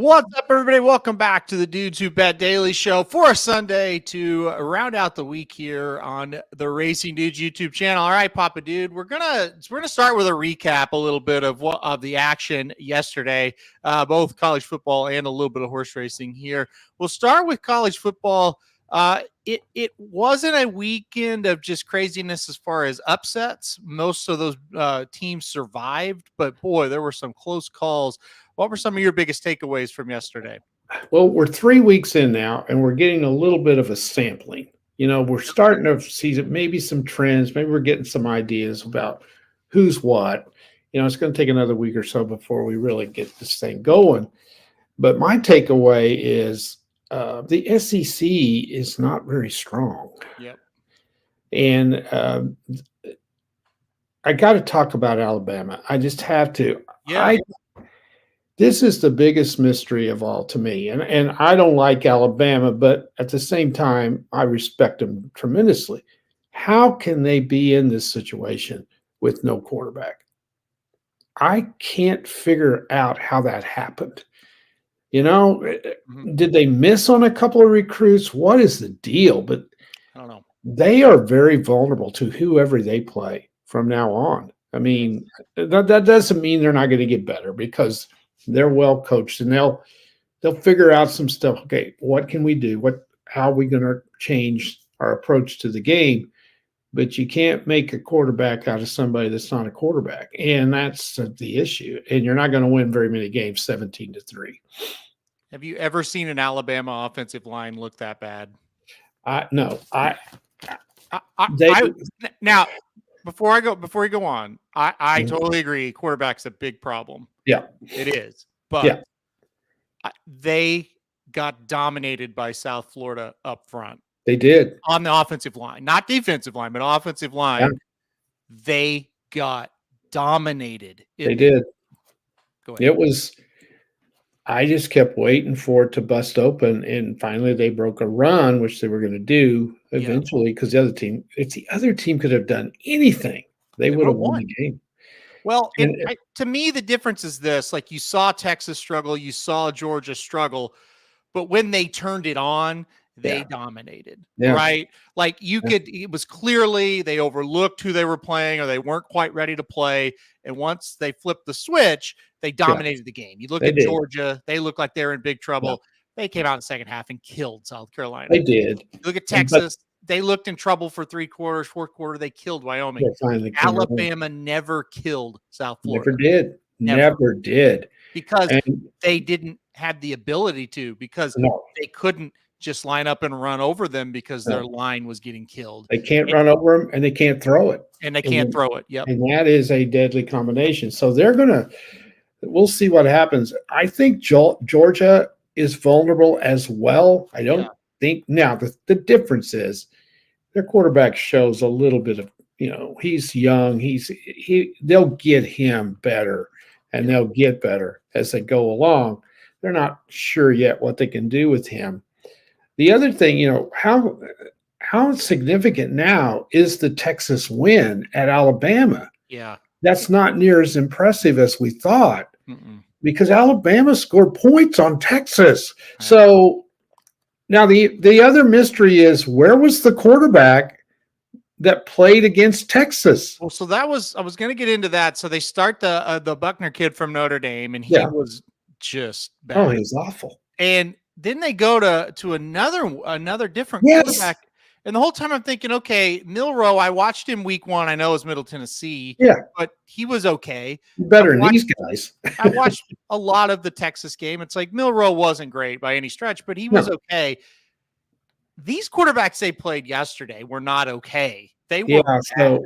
What's up, everybody? Welcome back to the Dudes Who Bet Daily Show for a Sunday to round out the week here on the Racing Dudes YouTube channel. All right, Papa Dude, we're gonna start with a recap, a little bit of the action yesterday, both college football and a little bit of horse racing here. We'll start with college football. It wasn't a weekend of just craziness as far as upsets. Most of those teams survived, but boy, there were some close calls. What were some of your biggest takeaways from yesterday? Well, we're 3 weeks in now, and we're getting a little bit of a sampling. You know, we're starting to see maybe some trends. Maybe we're getting some ideas about who's what. You know, it's going to take another week or so before we really get this thing going. But my takeaway is the SEC is not very strong. Yep. And I got to talk about Alabama. I just have to. Yeah. This is the biggest mystery of all to me. And I don't like Alabama, but at the same time, I respect them tremendously. How can they be in this situation with no quarterback? I can't figure out how that happened. You know, did they miss on a couple of recruits? What is the deal? But I don't know. They are very vulnerable to whoever they play from now on. I mean, that doesn't mean they're not going to get better because they're well coached and they'll figure out some stuff. Okay, what can we do? How are we going to change our approach to the game? But you can't make a quarterback out of somebody that's not a quarterback, and that's the issue. And you're not going to win very many games, 17-3. Have you ever seen an Alabama offensive line look that bad? No. Now, before you go on, I totally agree. Quarterback's a big problem. Yeah, it is. But they got dominated by South Florida up front. They did on the offensive line, not defensive line, but offensive line. Yeah. They got dominated. They did. Go ahead. It was. I just kept waiting for it to bust open, and finally they broke a run, which they were going to do eventually because if the other team could have done anything, they would have won the game. Well, to me, the difference is this: like you saw Texas struggle, you saw Georgia struggle, but when they turned it on, they dominated, right? Like it was clearly they overlooked who they were playing or they weren't quite ready to play. And once they flipped the switch, they dominated the game. You look at Georgia, they looked like they're in big trouble. They came out in the second half and killed South Carolina. They did. You look at Texas, they looked in trouble for 3 quarters, fourth quarter, they killed Wyoming. Alabama never killed South Florida. Never did. Because they didn't have the ability to, because they couldn't just line up and run over them because their line was getting killed. They can't run over them and they can't throw it. And they can't throw it. Yep. And that is a deadly combination. So we'll see what happens. I think Georgia is vulnerable as well. I don't think now the difference is their quarterback shows a little bit of, he's young. They'll get him better and they'll get better as they go along. They're not sure yet what they can do with him. The other thing, how significant now is the Texas win at Alabama? Yeah. That's not near as impressive as we thought because Alabama scored points on Texas. So now the other mystery is, where was the quarterback that played against Texas? Well, so I was going to get into that. So they start the Buckner kid from Notre Dame, and he was just bad. Oh, he was awful. And then they go to another different quarterback. And the whole time I'm thinking, okay, Milroe, I watched him week 1. I know it was Middle Tennessee. Yeah. But he was okay. Better than these guys. I watched a lot of the Texas game. It's like Milroe wasn't great by any stretch, but he was okay. These quarterbacks they played yesterday were not okay. They were bad.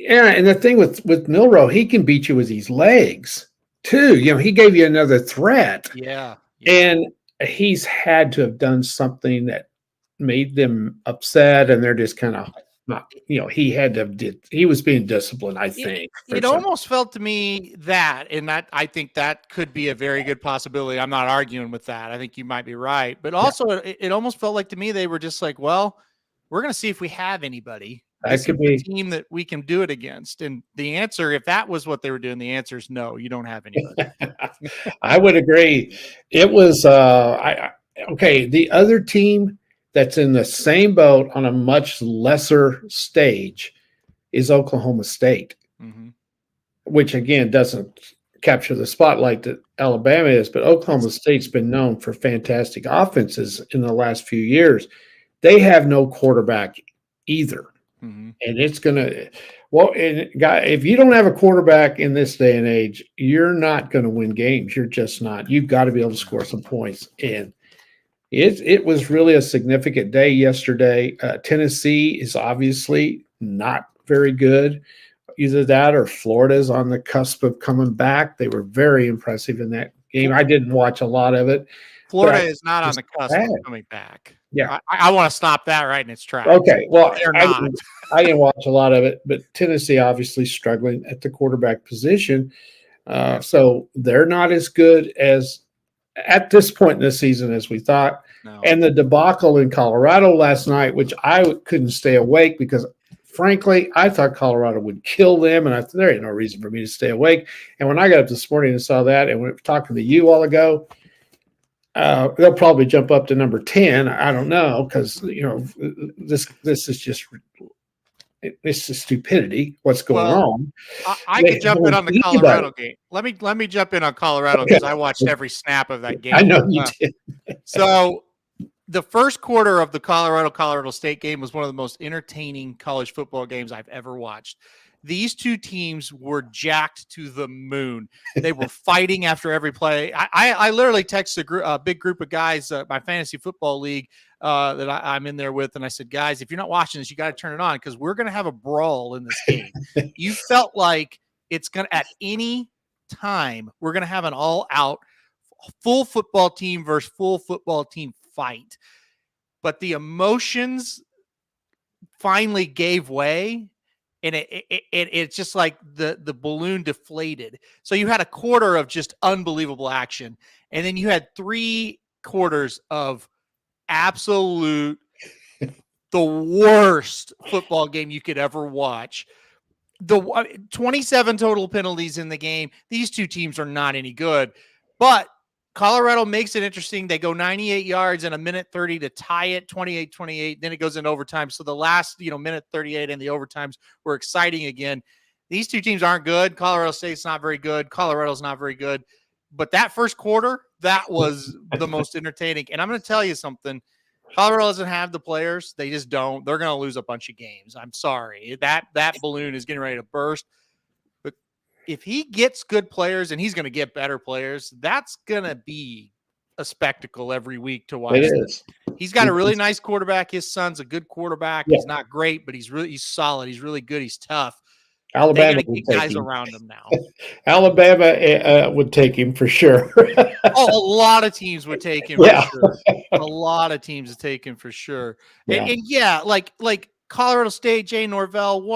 And the thing with Milroe, he can beat you with his legs too. He gave you another threat. Yeah. And he's had to have done something that made them upset, and they're just kind of not, he was being disciplined, I think. It almost felt to me that, and that I think that could be a very good possibility. I'm not arguing with that. I think you might be right. But also it almost felt like to me they were just like, well, we're going to see if we have anybody. That Is could the be. team that we can do it against? And the answer, if that was what they were doing, the answer is no. You don't have anybody. I would agree. It was okay. The other team that's in the same boat on a much lesser stage is Oklahoma State, Mm-hmm. which again doesn't capture the spotlight that Alabama is, but Oklahoma State's been known for fantastic offenses in the last few years. They have no quarterback either. Mm-hmm. And it's going to, well, and if you don't have a quarterback in this day and age, you're not going to win games. You're just not. You've got to be able to score some points. And it was really a significant day yesterday. Tennessee is obviously not very good. Either that or Florida's on the cusp of coming back. They were very impressive in that game. I didn't watch a lot of it. Florida is not on the cusp of coming back. Yeah. I want to stop that right in its tracks. Okay. Well, they're not. I didn't watch a lot of it, but Tennessee obviously struggling at the quarterback position. So they're not as good as at this point in the season as we thought. No. And the debacle in Colorado last night, which I couldn't stay awake because, frankly, I thought Colorado would kill them, and there ain't no reason for me to stay awake. And when I got up this morning and saw that, and we were talking to you all ago, they'll probably jump up to number 10. I don't know, because this is just this is stupidity. What's going on? I could jump in on the Colorado game. Let me jump in on Colorado because I watched every snap of that game. I know you did. So the first quarter of the Colorado State game was one of the most entertaining college football games I've ever watched. These two teams were jacked to the moon. They were fighting after every play. I literally texted a big group of guys, my fantasy football league that I'm in there with, and I said, guys, if you're not watching this, you got to turn it on because we're going to have a brawl in this game. You felt like it's going to, at any time, we're going to have an all-out full football team versus full football team fight. But the emotions finally gave way. And it's just like the balloon deflated. So you had a quarter of just unbelievable action. And then you had 3 quarters of absolute, the worst football game you could ever watch. The 27 total penalties in the game. These two teams are not any good. But Colorado makes it interesting. They go 98 yards in a minute 30 to tie it, 28-28. Then it goes in overtime. So the last, minute 38 and the overtimes were exciting again. These two teams aren't good. Colorado State's not very good. Colorado's not very good. But that first quarter, that was the most entertaining. And I'm going to tell you something. Colorado doesn't have the players. They just don't. They're going to lose a bunch of games. I'm sorry. That balloon is getting ready to burst. If he gets good players, and he's going to get better players, that's going to be a spectacle every week to watch. It is. He's got a really nice quarterback. His son's a good quarterback. Yeah. He's not great, but he's solid. He's really good. He's tough. Alabama would take guys around him now. Alabama would take him for sure. A lot of teams would take him for sure. A lot of teams would take him for sure. Yeah. And like Colorado State, Jay Norvell,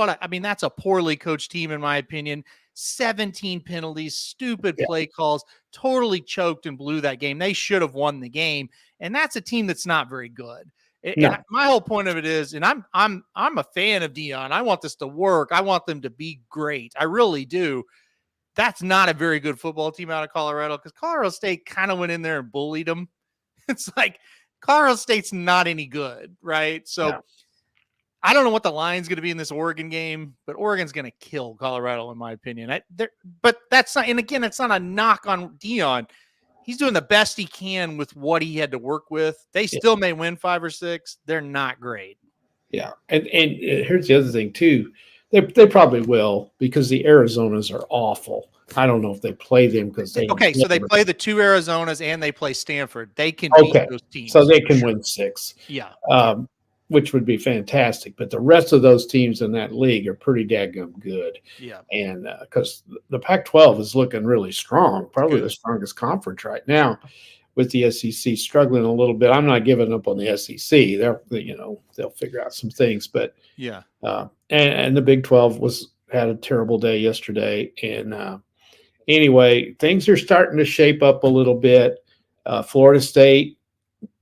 that's a poorly coached team in my opinion. 17 penalties, stupid play calls, totally choked and blew that game. They should have won the game. And that's a team that's not very good. No. And my whole point of it is, and I'm a fan of Deion. I want this to work. I want them to be great. I really do. That's not a very good football team out of Colorado because Colorado State kind of went in there and bullied them. It's like Colorado State's not any good, right? So I don't know what the line's going to be in this Oregon game, but Oregon's going to kill Colorado, in my opinion. But that's not, and again, it's not a knock on Deion. He's doing the best he can with what he had to work with. They still may win 5 or 6. They're not great. Yeah, and here's the other thing too. They probably will because the Arizonas are awful. I don't know if they play them because they so they play the 2 Arizonas and they play Stanford. They can beat those teams, so they can win 6. Yeah. Which would be fantastic. But the rest of those teams in that league are pretty daggum good. Yeah. And because the Pac-12 is looking really strong, probably the strongest conference right now, with the SEC struggling a little bit. I'm not giving up on the SEC. They'll figure out some things. But yeah. And the Big 12 had a terrible day yesterday. And anyway, things are starting to shape up a little bit. Florida State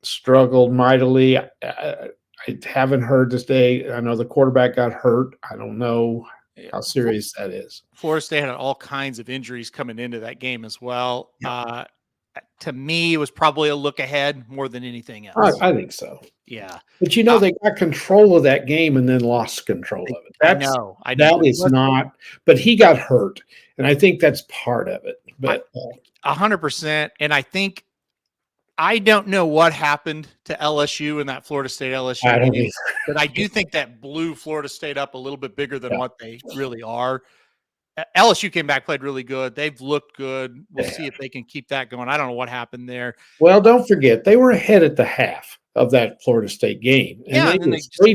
struggled mightily. I I haven't heard this day. I know the quarterback got hurt. I don't know Yeah. how serious that is. Florida State had all kinds of injuries coming into that game as well. To me, it was probably a look ahead more than anything else. I think so. Yeah. But they got control of that game and then lost control of it. I know. That is not, but he got hurt. And I think that's part of it. But 100%. And I don't know what happened to LSU in that Florida State LSU game, but I do think that blew Florida State up a little bit bigger than what they really are. LSU came back, played really good. They've looked good. We'll see if they can keep that going. I don't know what happened there. Well, don't forget, they were ahead at the half of that Florida State game. And they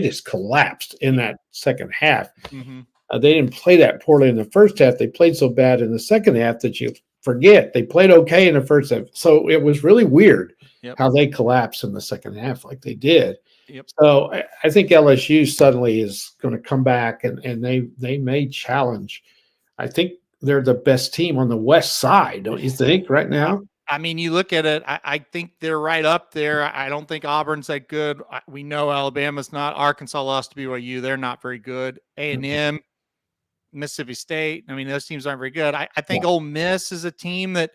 just collapsed in that second half. Mm-hmm. They didn't play that poorly in the first half. They played so bad in the second half that you forget they played okay in the first half. So it was really weird how they collapsed in the second half like they did. So I think LSU suddenly is going to come back and they may challenge. I think they're the best team on the West side, don't you think, right now? I mean, you look at it, I think they're right up there. I don't think Auburn's that good. We know Alabama's not. Arkansas lost to BYU. They're not very good. A&M, Mississippi State. I mean, those teams aren't very good. I think Ole Miss is a team that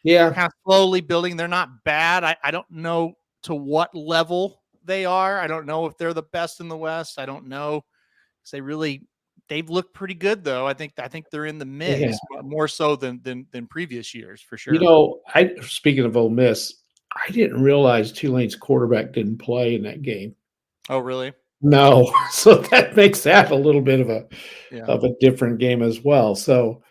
kind of slowly building. They're not bad. I don't know to what level they are. I don't know if they're the best in the West. I don't know. They've looked pretty good though. I think they're in the mix more so than previous years for sure. Speaking of Ole Miss, I didn't realize Tulane's quarterback didn't play in that game. Oh, really? No. So that makes that a little bit of a different game as well. So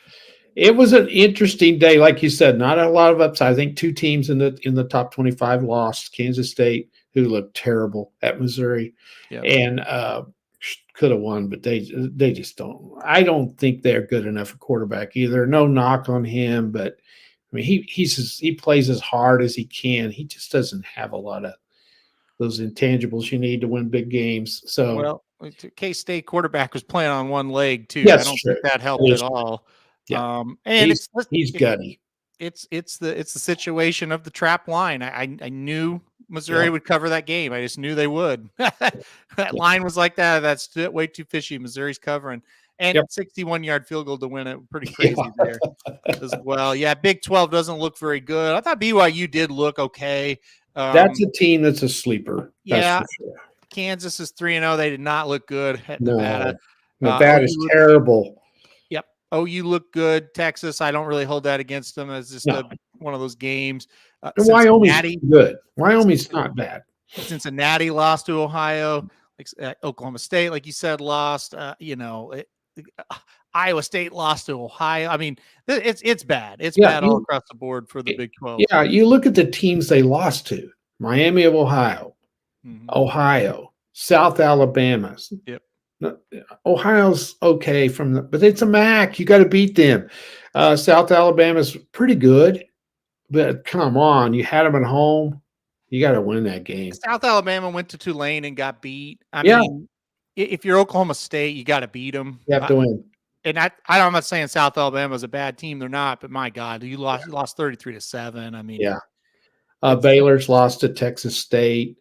it was an interesting day. Like you said, not a lot of upside. I think two teams in the top 25 lost. Kansas State, who looked terrible at Missouri, and could have won, but they just don't. I don't think they're good enough a quarterback either. No knock on him, but I mean he plays as hard as he can. He just doesn't have a lot of those intangibles you need to win big games. So K-State quarterback was playing on one leg too. Yes, I don't think that helped at all. Yeah. And he's gutty. It's the situation of the trap line. I knew Missouri would cover that game. I just knew they would. That line was like that. That's way too fishy. Missouri's covering. And 61-yard field goal to win it. Pretty crazy there as well. Yeah, Big 12 doesn't look very good. I thought BYU did look okay. That's a team that's a sleeper. Yeah. That's for sure. Kansas is 3-0. They did not look good at Nevada. Nevada is terrible. Yep. OU looked good. Texas, I don't really hold that against them. It's just one of those games. Wyoming's good. Wyoming's not bad. Cincinnati lost to Ohio. Oklahoma State, like you said, lost. Iowa State lost to Ohio. I mean, it's bad. It's bad all across the board for the Big 12. Yeah, you look at the teams they lost to: Miami of Ohio, Ohio, South Alabama. Yep. Ohio's okay but it's a MAC. You got to beat them. South Alabama's pretty good, but come on, you had them at home. You got to win that game. South Alabama went to Tulane and got beat. I mean, if you're Oklahoma State, you got to beat them. You have to win. And I'm not saying South Alabama is a bad team. They're not, but my God, you lost 33-7. I mean, Baylor's lost to Texas State.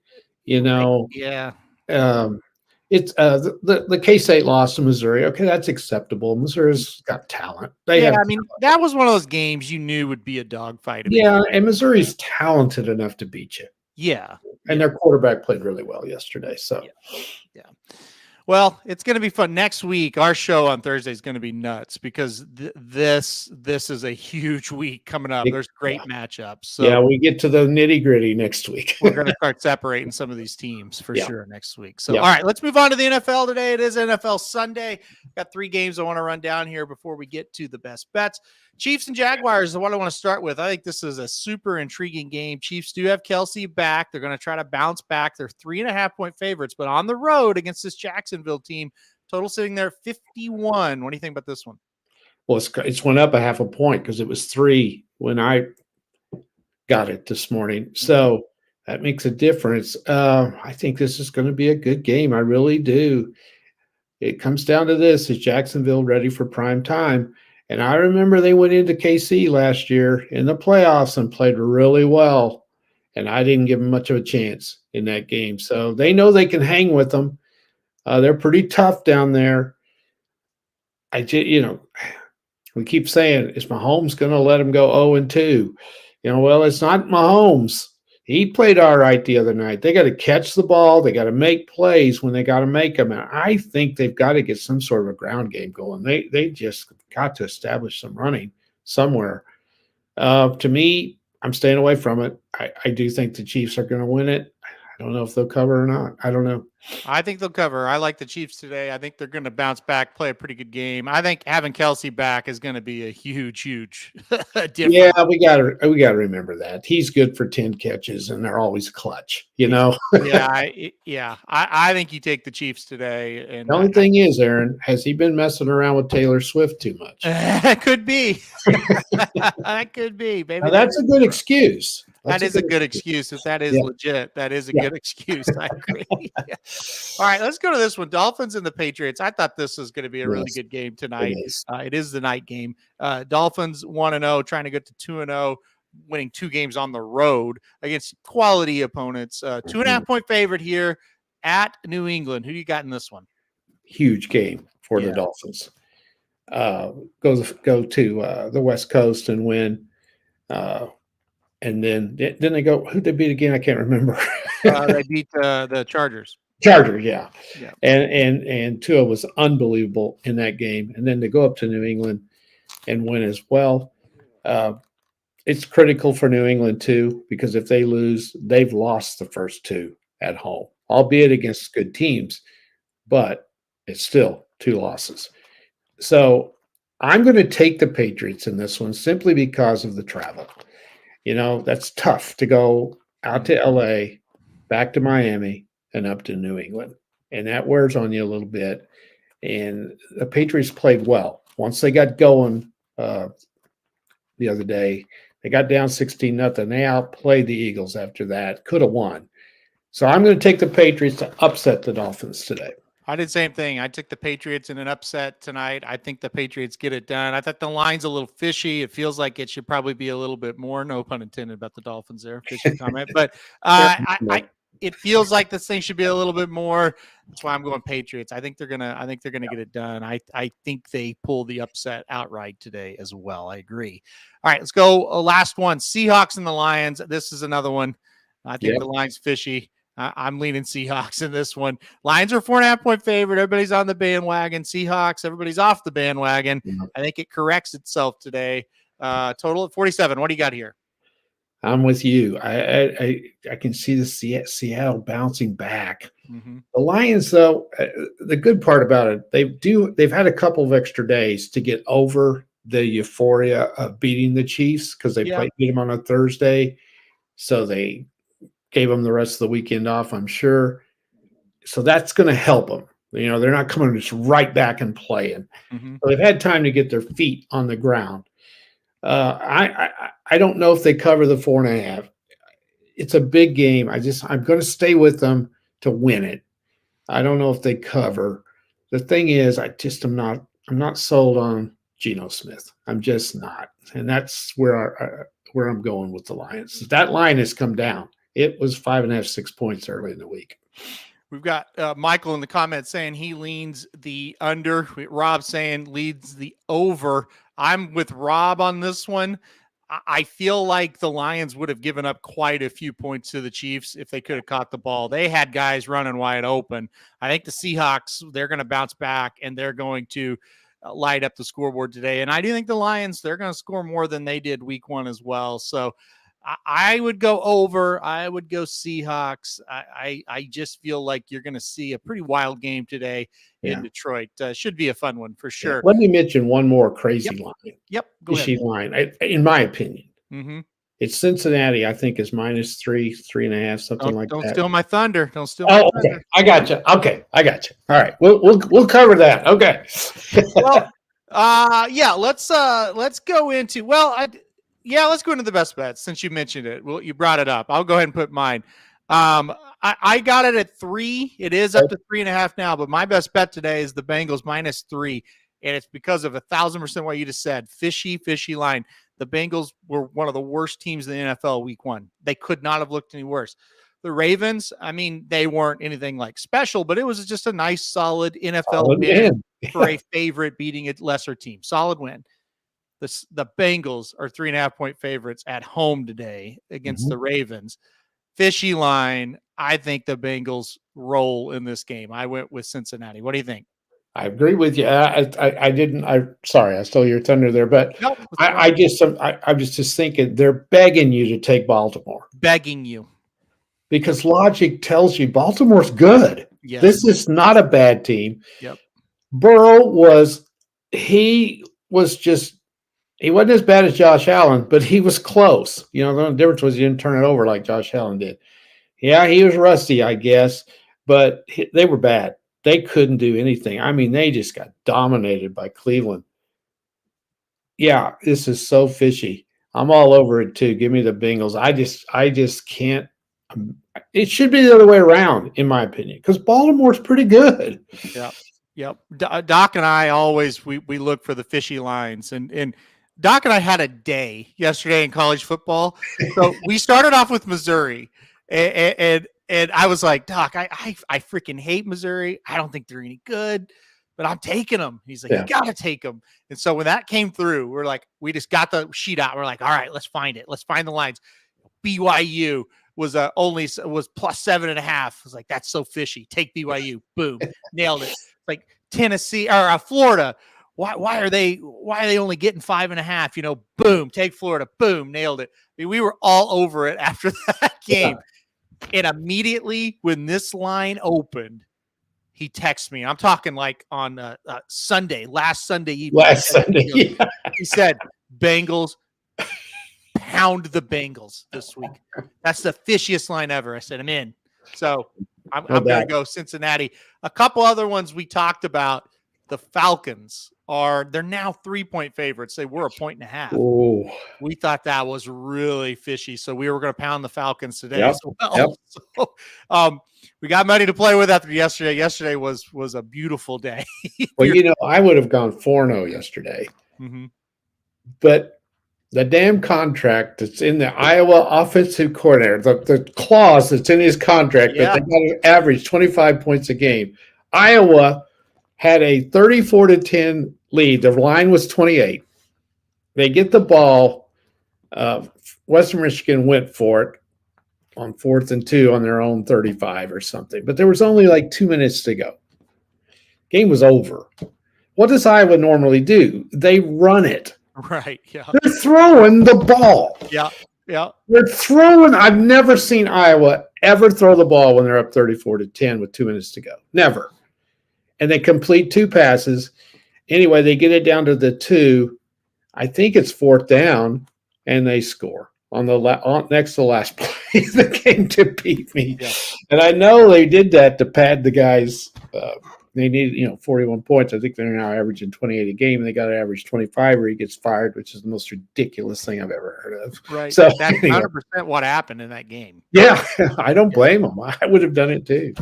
It's the K-State lost to Missouri. Okay, that's acceptable. Missouri's got talent. That was one of those games you knew would be a dogfight. And Missouri's talented enough to beat you. Yeah. And their quarterback played really well yesterday. So Well, it's going to be fun. Next week, our show on Thursday is going to be nuts because this is a huge week coming up. There's great matchups. So we get to the nitty-gritty next week. We're going to start separating some of these teams for sure next week. So, all right, let's move on to the NFL today. It is NFL Sunday. Got 3 games I want to run down here before we get to the best bets. Chiefs and Jaguars is what I want to start with. I think this is a super intriguing game. Chiefs do have Kelsey back. They're going to try to bounce back. They're 3.5-point favorites, but on the road against this Jacksonville team, total sitting there 51. What do you think about this one? Well, it's went up 0.5 point because it was 3 when I got it this morning. So that makes a difference. I think this is going to be a good game. I really do. It comes down to this. Is Jacksonville ready for prime time? And I remember they went into KC last year in the playoffs and played really well. and I didn't give them much of a chance in that game. So they know they can hang with them. They're pretty tough down there. We keep saying, is Mahomes going to let him go 0-2? Well, it's not Mahomes. He played all right the other night. They got to catch the ball. They got to make plays when they got to make them. And I think they've got to get some sort of a ground game going. They just got to establish some running somewhere. To me, I'm staying away from it. I do think the Chiefs are going to win it. I don't know if they'll cover or not. I don't know. I think they'll cover. I like the Chiefs today. I think they're going to bounce back, play a pretty good game. I think having Kelsey back is going to be a huge difference. Yeah, we got to remember that. He's good for 10 catches, and they're always clutch, Yeah, I think you take the Chiefs today. And the only thing is, Aaron, has he been messing around with Taylor Swift too much? That could be. That could be. Maybe now, that's a good excuse. That is a good excuse. If that is legit, that is a good excuse. I agree. Yeah. All right, let's go to this one. Dolphins and the Patriots. I thought this was going to be a really good game tonight. It is the night game. Dolphins 1-0, trying to get to 2-0, winning 2 games on the road against quality opponents. 2.5-point favorite here at New England. Who do you got in this one? Huge game for the Dolphins. Go to the West Coast and win. And then they go. Who they beat again? I can't remember. They beat the Chargers. Chargers, yeah. And Tua was unbelievable in that game. And then to go up to New England and win as well. It's critical for New England too, because if they lose, they've lost the first 2 at home, albeit against good teams, but it's still 2 losses. So I'm going to take the Patriots in this one simply because of the travel. That's tough to go out to LA, back to Miami, and up to New England. And that wears on you a little bit. And the Patriots played well. Once they got going the other day, they got down 16-0. They outplayed the Eagles after that. Could have won. So I'm going to take the Patriots to upset the Dolphins today. I did the same thing. I took the Patriots in an upset tonight. I think the Patriots get it done. I thought the line's a little fishy. It feels like it should probably be a little bit more. No pun intended about the Dolphins there. Fishy comment. But it feels like this thing should be a little bit more. That's why I'm going Patriots. I think they're gonna get it done. I think they pull the upset outright today as well. I agree. All right, let's go. Last one. Seahawks and the Lions. This is another one. I think the line's fishy. I'm leaning Seahawks in this one. Lions are 4.5-point favorite. Everybody's on the bandwagon. Seahawks, everybody's off the bandwagon. I think it corrects itself today. Total at 47. What do you got here? I'm with you. I can see the Seattle bouncing back. The Lions, though, the good part about it, they've had a couple of extra days to get over the euphoria of beating the Chiefs because they beat them on a Thursday. So they gave them the rest of the weekend off, I'm sure. So that's going to help them. They're not coming just right back and playing. So they've had time to get their feet on the ground. I don't know if they cover the 4.5. It's a big game. I'm going to stay with them to win it. I don't know if they cover. The thing is, I'm not sold on Geno Smith. I'm just not. And that's where I'm going with the Lions. That line has come down. It was 5.5, 6 points early in the week. We've got Michael in the comments saying he leans the under. Rob saying leads the over. I'm with Rob on this one. I feel like the Lions would have given up quite a few points to the Chiefs if they could have caught the ball. They had guys running wide open. I think the Seahawks, they're going to bounce back, and they're going to light up the scoreboard today. And I do think the Lions, they're going to score more than they did week 1 as well. So I would go over. I would go Seahawks. I just feel like you're going to see a pretty wild game today in Detroit. Should be a fun one for sure. Let me mention one more crazy line. Go ahead. Line, in my opinion. It's Cincinnati, I think, is -3, 3.5, something like that. Don't steal my thunder. Don't steal my thunder. Okay. I got you. Okay, I got you. All right. We'll cover that. Okay. Well, let's go into let's go into the best bets since you mentioned it. Well, you brought it up. I'll go ahead and put mine. I got it at 3. It is up to 3.5 now, but my best bet today is the Bengals -3, and it's because of 1,000% what you just said. Fishy line. The Bengals were one of the worst teams in the NFL week 1. They could not have looked any worse. The Ravens, I mean, they weren't anything like special, but it was just a nice, solid NFL win for a favorite beating a lesser team. Solid win. The Bengals are 3.5-point favorites at home today against the Ravens. Fishy line. I think the Bengals roll in this game. I went with Cincinnati. What do you think? I agree with you. I didn't. Sorry, I stole your thunder there, but nope, I was just thinking they're begging you to take Baltimore. Begging you. Because logic tells you Baltimore's good. Yes. This is not a bad team. Yep. Burrow he wasn't as bad as Josh Allen, but he was close. The only difference was he didn't turn it over like Josh Allen did. Yeah, he was rusty, I guess, but they were bad. They couldn't do anything. I mean, they just got dominated by Cleveland. Yeah, this is so fishy. I'm all over it too. Give me the Bengals. I just can't. It should be the other way around, in my opinion, because Baltimore's pretty good. Yep. Doc and I always we look for the fishy lines, and Doc and I had a day yesterday in college football. So we started off with Missouri, and I was like, Doc, I freaking hate Missouri. I don't think they're any good, but I'm taking them. He's like, You got to take them. And so when that came through, we're like, we just got the sheet out. We're like, all right, let's find it. Let's find the lines. BYU was plus 7.5. I was like, that's so fishy. Take BYU. Boom. Nailed it. Like Tennessee or Florida. Why are they only getting 5.5? Boom. Take Florida. Boom. Nailed it. I mean, we were all over it after that game. Yeah. And immediately when this line opened, he texted me. I'm talking like on Sunday, last Sunday evening. He said, Bengals, pound the Bengals this week. That's the fishiest line ever. I said, I'm in. So I'm going to go Cincinnati. A couple other ones we talked about. The Falcons they're now 3-point favorites. They were 1.5. Ooh. We thought that was really fishy. So we were going to pound the Falcons today as well. Yep. So, we got money to play with after yesterday. Yesterday was a beautiful day. Well, I would have gone 4-0 yesterday. Mm-hmm. But the damn contract that's in the Iowa offensive coordinator, the clause that's in his contract, that they got to average 25 points a game. Iowa had a 34-10 lead. The line was 28. They get the ball. Western Michigan went for it on 4th and 2 on their own 35 or something. But there was only like 2 minutes to go. Game was over. What does Iowa normally do? They run it. Right, yeah. They're throwing the ball. Yeah. They're throwing. I've never seen Iowa ever throw the ball when they're up 34-10 with 2 minutes to go. Never. And they complete 2 passes. Anyway, they get it down to the 2. I think it's 4th down, and they score on the next to the last play of the game to beat me. Yeah. And I know they did that to pad the guys. They needed, 41 points. I think they're now averaging 28 a game, and they got to average 25 or he gets fired, which is the most ridiculous thing I've ever heard of. Right. So that's 100% what happened in that game. Yeah, I don't blame them. I would have done it too.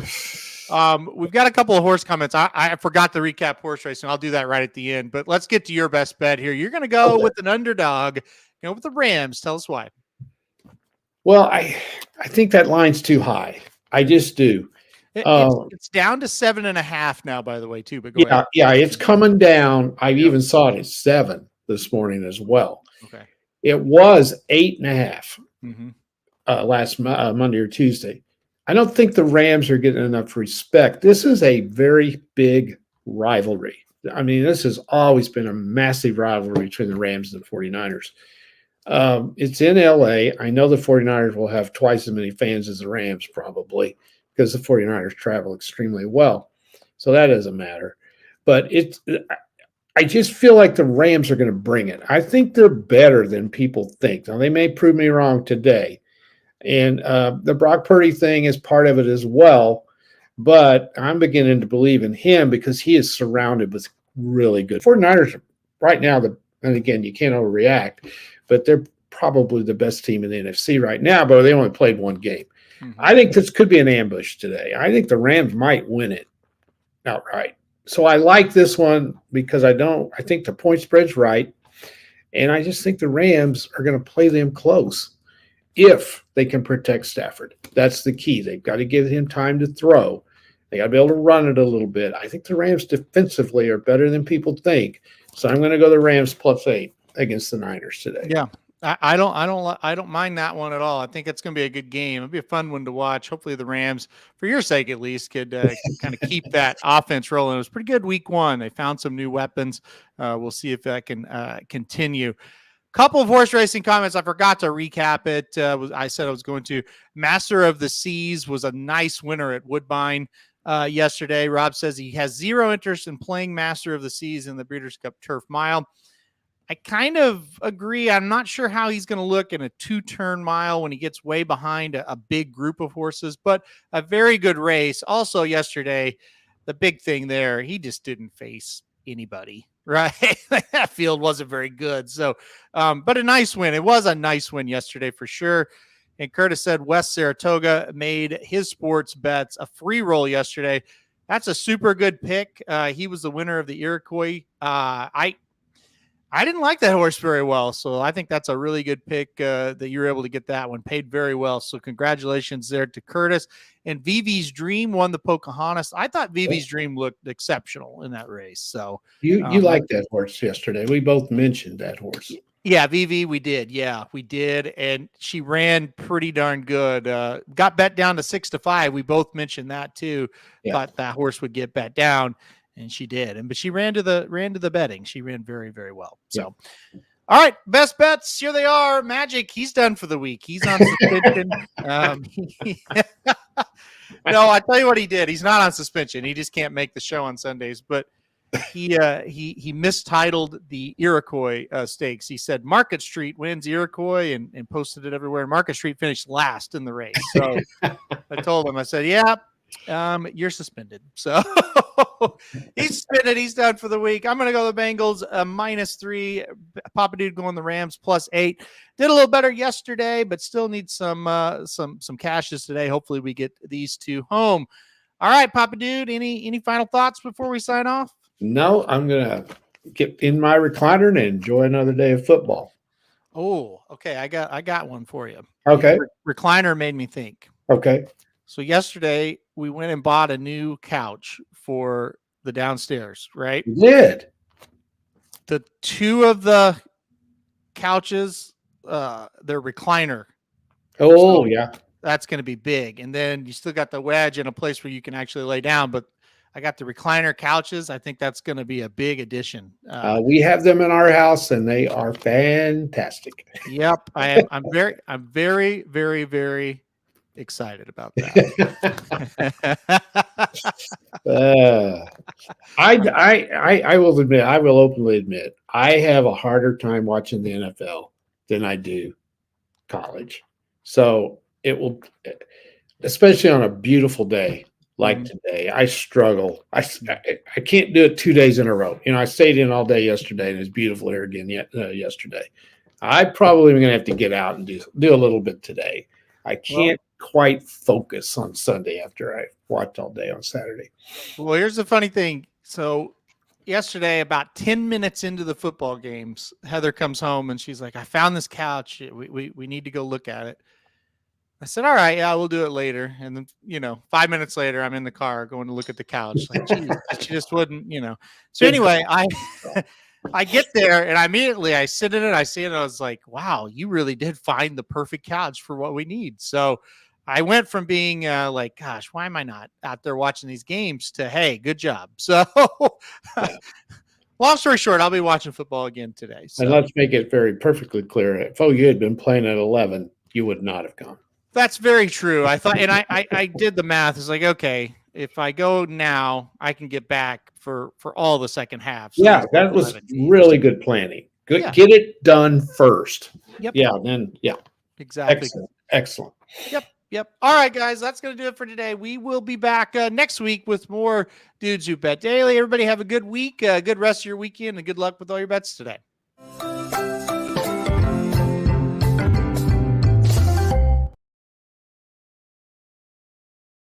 We've got a couple of horse comments. I forgot to recap horse racing. I'll do that right at the end. But let's get to your best bet here. You're going to go with an underdog, with the Rams. Tell us why. Well, I think that line's too high. I just do. It's down to 7.5 now, by the way, too. But go ahead. Yeah, it's coming down. I even saw it at 7 this morning as well. Okay. It was 8.5 last Monday or Tuesday. I don't think the Rams are getting enough respect. This is a very big rivalry. I mean, this has always been a massive rivalry between the Rams and the 49ers. It's in L.A. I know the 49ers will have twice as many fans as the Rams probably because the 49ers travel extremely well. So that doesn't matter. But I just feel like the Rams are going to bring it. I think they're better than people think. Now, they may prove me wrong today. And the Brock Purdy thing is part of it as well. But I'm beginning to believe in him because he is surrounded with really good 49ers right now. And again, you can't overreact, but they're probably the best team in the NFC right now, but they only played 1 game. Mm-hmm. I think this could be an ambush today. I think the Rams might win it outright. So I like this one because I think the point spread's right. And I just think the Rams are going to play them close if they can protect Stafford. That's the key. They've got to give him time to throw. They got to be able to run it a little bit. I think the Rams defensively are better than people think. So I'm going to go the Rams +8 against the Niners today. Yeah. I don't mind that one at all. I think it's going to be a good game. It'll be a fun one to watch. Hopefully the Rams, for your sake at least, could kind of keep that offense rolling. It was pretty good week one. They found some new weapons. We'll see if that can continue. Couple of horse racing comments. I forgot to recap it. I said I was going to. Master of the Seas was a nice winner at Woodbine yesterday. Rob says he has zero interest in playing Master of the Seas in the Breeders' Cup Turf Mile. I kind of agree. I'm not sure how he's going to look in a 2-turn mile when he gets way behind a big group of horses, but a very good race. Also yesterday, the big thing there, he just didn't face anybody, right? That field wasn't very good. So, but a nice win. It was a nice win yesterday for sure. And Curtis said West Saratoga made his sports bets a free roll yesterday. That's a super good pick. He was the winner of the Iroquois. I didn't like that horse very well, so I think that's a really good pick that you were able to get that one. Paid very well, so congratulations there to Curtis. And Vivi's Dream won the Pocahontas. I thought Vivi's Dream looked exceptional in that race. So you liked that horse yesterday. We both mentioned that horse. Yeah, Vivi, we did. Yeah, we did, and she ran pretty darn good. Got bet down to 6-5. We both mentioned that too. Yeah. Thought that horse would get bet down. And she did, but she ran to the betting. She ran very, very well. So, yeah. All right, best bets. Here they are. Magic. He's done for the week. He's on suspension. No, I tell you what he did. He's not on suspension. He just can't make the show on Sundays. But he mistitled the Iroquois stakes. He said Market Street wins Iroquois and posted it everywhere. Market Street finished last in the race. So I told him. I said, yeah. You're suspended. So he's suspended. He's done for the week. I'm going to go the Bengals -3. Papa Dude going the Rams +8. Did a little better yesterday, but still need some cashes today. Hopefully we get these two home. All right, Papa Dude. Any final thoughts before we sign off? No, I'm going to get in my recliner and enjoy another day of football. Oh, okay. I got one for you. Okay. Recliner made me think. Okay. So yesterday we went and bought a new couch for the downstairs, right? You did. The two of the couches, they're recliner. Oh, so yeah. That's going to be big. And then you still got the wedge and a place where you can actually lay down. But I got the recliner couches. I think that's going to be a big addition. We have them in our house, and they are fantastic. Yep. I'm very, very, very excited about that. I will admit, I will openly admit, I have a harder time watching the NFL than I do college. So it will, especially on a beautiful day like today, I struggle. I can't do it 2 days in a row. I stayed in all day yesterday, and it's beautiful here again yesterday. I probably am going to have to get out and do a little bit today. I can't quite focus on Sunday after I watched all day on Saturday. Well, here's the funny thing. So yesterday, about 10 minutes into the football games, Heather comes home and she's like, I found this couch. We need to go look at it. I said, all right, yeah, we'll do it later. And then, 5 minutes later, I'm in the car going to look at the couch. Like, geez, she just wouldn't, So anyway, I get there and I sit in it. I see it. And I was like, wow, you really did find the perfect couch for what we need. So I went from being like, gosh, why am I not out there watching these games to, hey, good job. So long story short, I'll be watching football again today. So. And let's make it perfectly clear. If you had been playing at 11, you would not have gone. That's very true. I thought, and I did the math. It's like, okay, if I go now, I can get back for all the second half. So yeah, that was really good planning. Good, yeah. Get it done first. Yep. Yeah, then exactly. Excellent. Yep. All right, guys, that's going to do it for today. We will be back next week with more Dudes Who Bet Daily. Everybody have a good week, good rest of your weekend, and good luck with all your bets today.